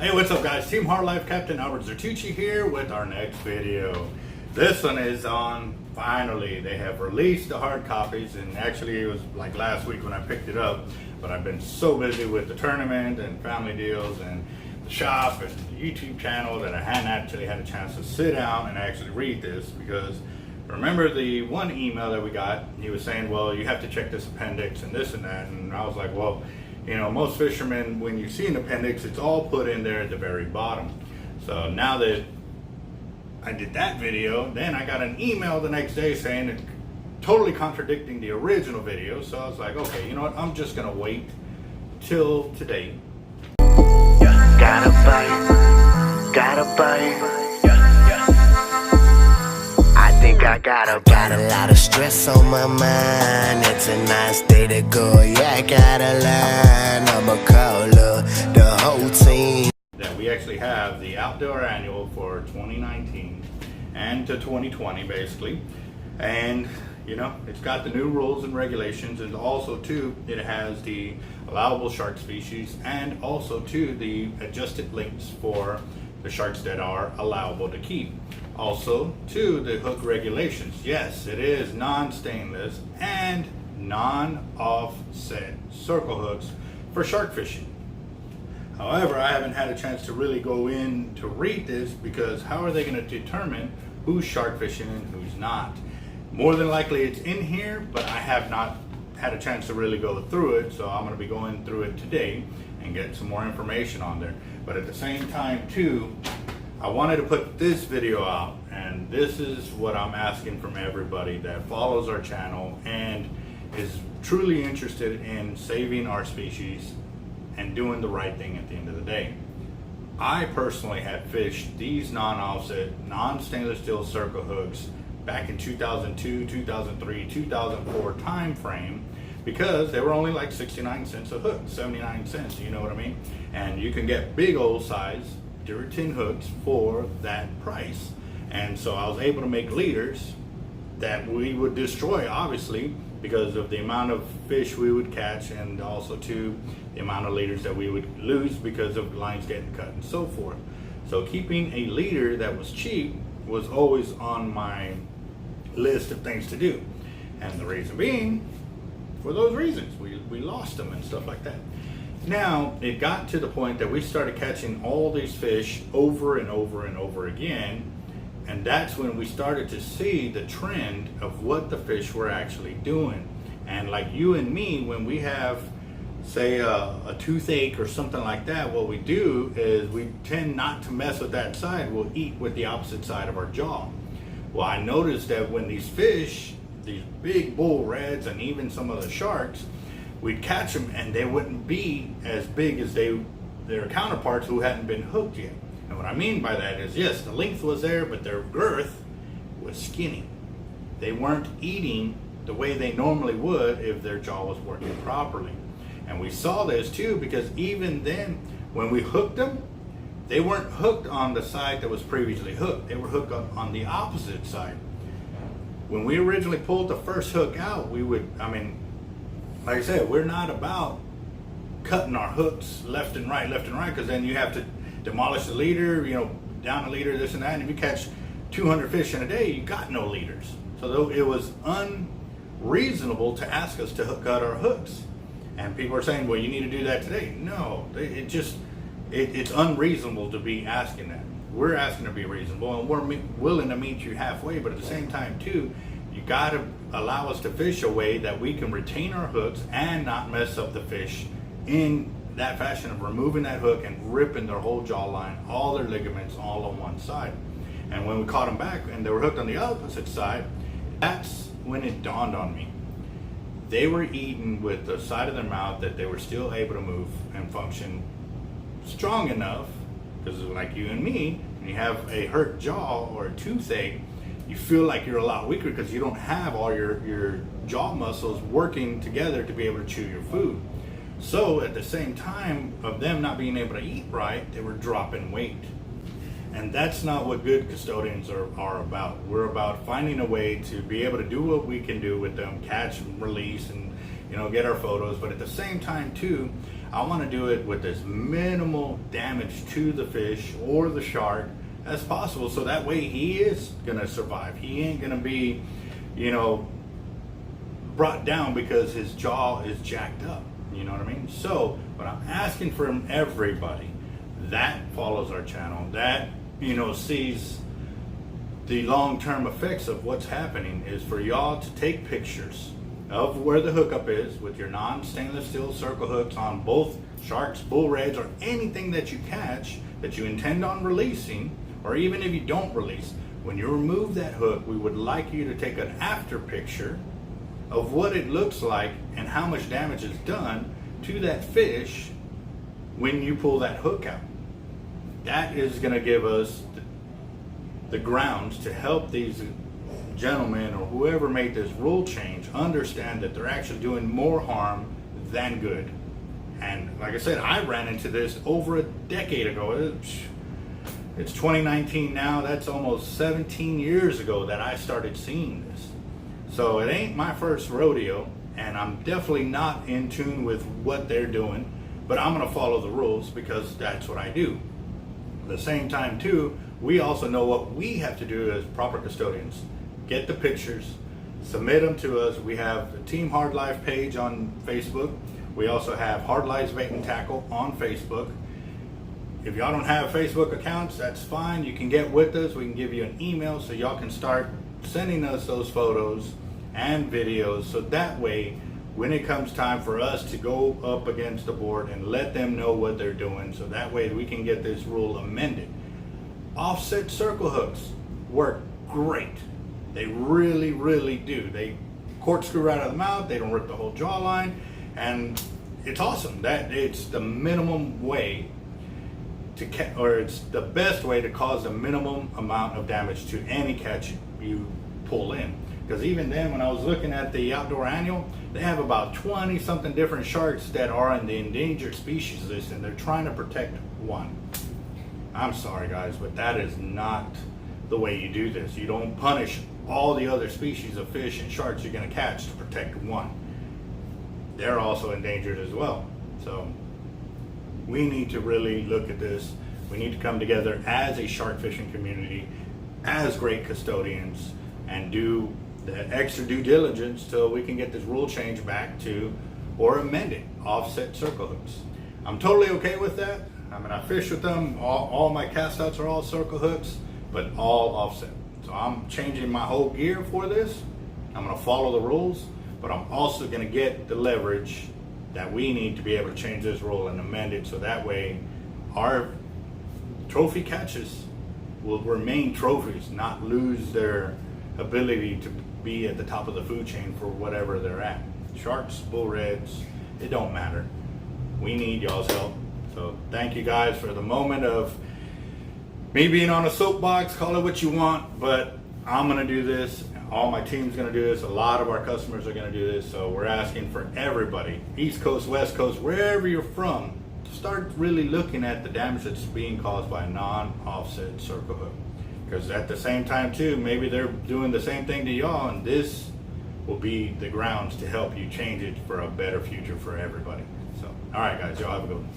Hey, what's up guys? Team Hard Life Captain Albert Zertucci here with our next video. This one is on, finally, they have released the hard copies, and actually it was like last week when I picked it up, but I've been so busy with the tournament and family deals and the shop and the YouTube channel that I hadn't actually had a chance to sit down and actually read this, because remember the one email that we got, he was saying, well, you have to check this appendix and this and that, and I was like, well, you know, most fishermen, when you see an appendix, it's all put in there at the very bottom. So now that I did that video, then I got an email the next day saying it totally contradicting the original video. So I was like, okay, you know what? I'm just gonna wait till today. Gotta bite. I think I got a lot of stress on my mind. It's a nice day to go. Yeah, I gotta learn. I'ma call the whole team. That we actually have the outdoor annual for 2019 and to 2020 basically, and you know, it's got the new rules and regulations, and also too it has the allowable shark species and also too the adjusted limits for the sharks that are allowable to keep. Also too the hook regulations. Yes, it is non-stainless and non-offset circle hooks for shark fishing. However, I haven't had a chance to really go in to read this, because how are they going to determine who's shark fishing and who's not? More than likely it's in here, but I have not had a chance to really go through it, so I'm going to be going through it today and get some more information on there. But at the same time too, I wanted to put this video out, and this is what I'm asking from everybody that follows our channel and is truly interested in saving our species and doing the right thing at the end of the day. I personally had fished these non-offset, non-stainless steel circle hooks back in 2002, 2003, 2004 time frame, because they were only like 69 cents a hook, 79 cents, you know what I mean? And you can get big old size Duratin hooks for that price. And so I was able to make leaders that we would destroy, obviously, because of the amount of fish we would catch, and also to the amount of leaders that we would lose because of lines getting cut and so forth. So keeping a leader that was cheap was always on my list of things to do. And the reason being, for those reasons, we lost them and stuff like that. Now, it got to the point that we started catching all these fish over and over and over again, and that's when we started to see the trend of what the fish were actually doing. And like you and me, when we have, say, a toothache or something like that, what we do is we tend not to mess with that side. We'll eat with the opposite side of our jaw. Well, I noticed that when these fish, these big bull reds and even some of the sharks, we'd catch them and they wouldn't be as big as their counterparts who hadn't been hooked yet. And what I mean by that is, yes, the length was there, but their girth was skinny. They weren't eating the way they normally would if their jaw was working properly. And we saw this too, because even then, when we hooked them, they weren't hooked on the side that was previously hooked. They were hooked on the opposite side. When we originally pulled the first hook out, we would, like I said, we're not about cutting our hooks left and right, because then you have to demolish the leader, you know, down the leader, this and that. And if you catch 200 fish in a day, you got no leaders. So it was unreasonable to ask us to cut our hooks. And people are saying, well, you need to do that today. No, it's unreasonable to be asking that. We're asking to be reasonable, and we're willing to meet you halfway, but at the same time too, you got to allow us to fish a way that we can retain our hooks and not mess up the fish in that fashion of removing that hook and ripping their whole jawline, all their ligaments, all on one side. And when we caught them back and they were hooked on the opposite side, that's when it dawned on me. They were eating with the side of their mouth that they were still able to move and function strong enough, because like you and me, when you have a hurt jaw or a toothache, you feel like you're a lot weaker because you don't have all your jaw muscles working together to be able to chew your food. So at the same time of them not being able to eat right, they were dropping weight. And that's not what good custodians are about. We're about finding a way to be able to do what we can do with them, catch, release, and, you know, get our photos. But at the same time too, I want to do it with as minimal damage to the fish or the shark as possible, so that way he is going to survive. He ain't going to be, you know, brought down because his jaw is jacked up. You know what I mean? So what I'm asking from everybody that follows our channel, that, you know, sees the long-term effects of what's happening, is for y'all to take pictures of where the hookup is with your non-stainless steel circle hooks on both sharks, bull reds, or anything that you catch that you intend on releasing, or even if you don't release. When you remove that hook, we would like you to take an after picture of what it looks like and how much damage is done to that fish when you pull that hook out. That is going to give us the grounds to help these gentlemen or whoever made this rule change understand that they're actually doing more harm than good. And like I said, I ran into this over a decade ago. It's 2019 now. That's almost 17 years ago that I started seeing this. So it ain't my first rodeo, and I'm definitely not in tune with what they're doing, but I'm going to follow the rules because that's what I do. At the same time too, we also know what we have to do as proper custodians. Get the pictures, submit them to us. We have the Team Hard Life page on Facebook. We also have Hard Lives Bait and Tackle on Facebook. If y'all don't have Facebook accounts, that's fine. You can get with us. We can give you an email so y'all can start sending us those photos and videos, so that way when it comes time for us to go up against the board and let them know what they're doing, so that way we can get this rule amended. Offset circle hooks work great. They really, really do. They corkscrew right out of the mouth. They don't rip the whole jawline, and it's awesome. That it's the minimum way to it's the best way to cause the minimum amount of damage to any catch you pull in. Because even then, when I was looking at the Outdoor Annual, they have about 20 something different sharks that are in the endangered species list, and they're trying to protect one. I'm sorry guys, but that is not the way you do this. You don't punish all the other species of fish and sharks you're going to catch to protect one. They're also endangered as well. So we need to really look at this. We need to come together as a shark fishing community, as great custodians, and do the extra due diligence till we can get this rule change back to, or amend it, offset circle hooks. I'm totally okay with that. I mean, I fish with them. All my cast outs are all circle hooks, but all offset. So I'm changing my whole gear for this. I'm going to follow the rules, but I'm also going to get the leverage that we need to be able to change this rule and amend it, so that way our trophy catches will remain trophies, not lose their ability to be at the top of the food chain for whatever they're at. Sharks, bull reds, it don't matter. We need y'all's help. So thank you guys for the moment of me being on a soapbox. Call it what you want, but I'm gonna do this. All my team's gonna do this. A lot of our customers are gonna do this. So we're asking for everybody, East Coast, West Coast, wherever you're from, to start really looking at the damage that's being caused by a non-offset circle hook. Because at the same time too, maybe they're doing the same thing to y'all, and this will be the grounds to help you change it for a better future for everybody. So, all right guys, y'all have a good one.